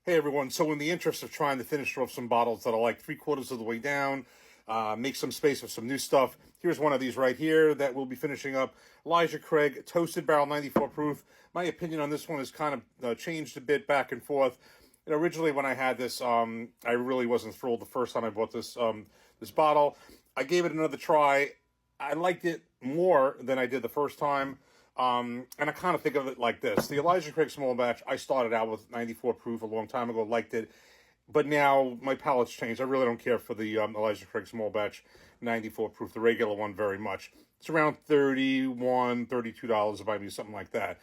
Hey everyone, so in the interest of trying to finish off some bottles that are like 3/4 of the way down, make some space for some new stuff, here's one of these right here that we'll be finishing up. Elijah Craig, Toasted Barrel 94 proof. My opinion on this one has kind of changed a bit back and forth. Originally when I had this, I really wasn't thrilled the first time I bought this bottle. I gave it another try. I liked it more than I did the first time. And I kind of think of it like this. The Elijah Craig small batch, I started out with 94 proof a long time ago, liked it. But now my palate's changed. I really don't care for the Elijah Craig small batch 94 proof, the regular one, very much. It's around $31, $32 if I do something like that.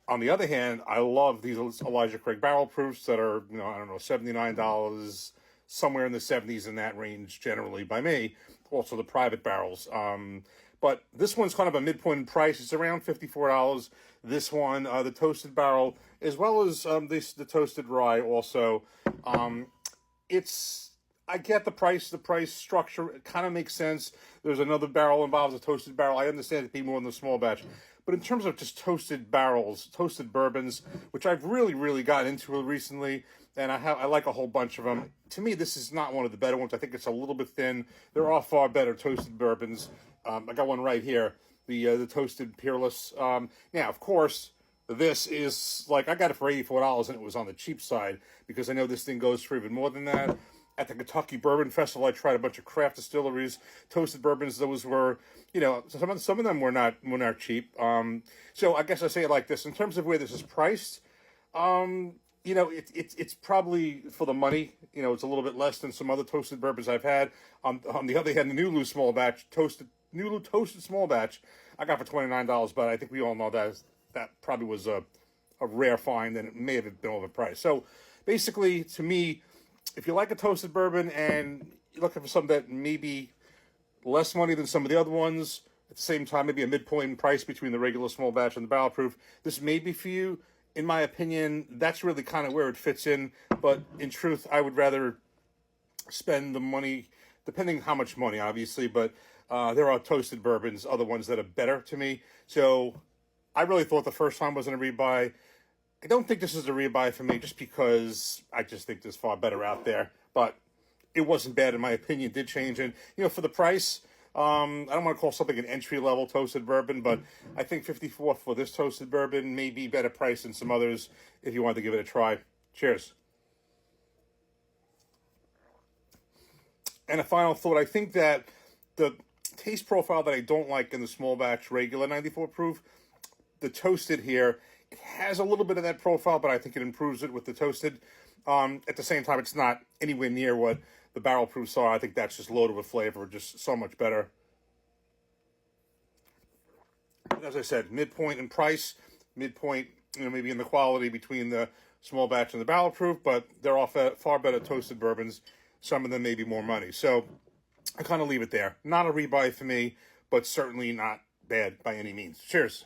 On the other hand, I love these Elijah Craig barrel proofs that are, I don't know, $79, somewhere in the 70s in that range generally by me. Also the private barrels. But this one's kind of a midpoint in price. It's around $54. This one, the Toasted Barrel, as well as the Toasted Rye also. I get the price structure. It kind of makes sense. There's another barrel involved, a Toasted Barrel. I understand it being more than the small batch. But in terms of just toasted barrels, toasted bourbons, which I've really gotten into recently, and I like a whole bunch of them. To me, this is not one of the better ones. I think it's a little bit thin. There are far better toasted bourbons. I got one right here, the Toasted Peerless. Now, of course, this is like, I got it for $84 and it was on the cheap side because I know this thing goes for even more than that. At the Kentucky Bourbon Festival, I tried a bunch of craft distilleries, toasted bourbons. Those were, some of them were not cheap. So I guess I say it like this: in terms of where this is priced, it's probably for the money. It's a little bit less than some other toasted bourbons I've had. On the other hand, the Nulu small batch Nulu toasted small batch, I got for $29. But I think we all know that probably was a rare find, and it may have been overpriced. So basically, to me, if you like a toasted bourbon and you're looking for something that maybe less money than some of the other ones, at the same time, maybe a midpoint in price between the regular small batch and the barrel proof, this may be for you. In my opinion, that's really kind of where it fits in. But in truth, I would rather spend the money, depending how much money, obviously. But there are toasted bourbons, other ones that are better to me. So I really thought the first time wasn't a rebuy. I don't think this is a rebuy for me just because I just think there's far better out there. But it wasn't bad in my opinion. It did change. And, for the price, I don't want to call something an entry-level toasted bourbon, but I think $54 for this toasted bourbon may be better price than some others if you want to give it a try. Cheers. And a final thought, I think that the taste profile that I don't like in the small batch regular 94 proof, the toasted here, it has a little bit of that profile, but I think it improves it with the toasted. At the same time, it's not anywhere near what the barrel proofs are. I think that's just loaded with flavor, just so much better. As I said, midpoint in price, midpoint, maybe in the quality between the small batch and the barrel proof, but they're all far better toasted bourbons. Some of them may be more money. So I kind of leave it there. Not a rebuy for me, but certainly not bad by any means. Cheers.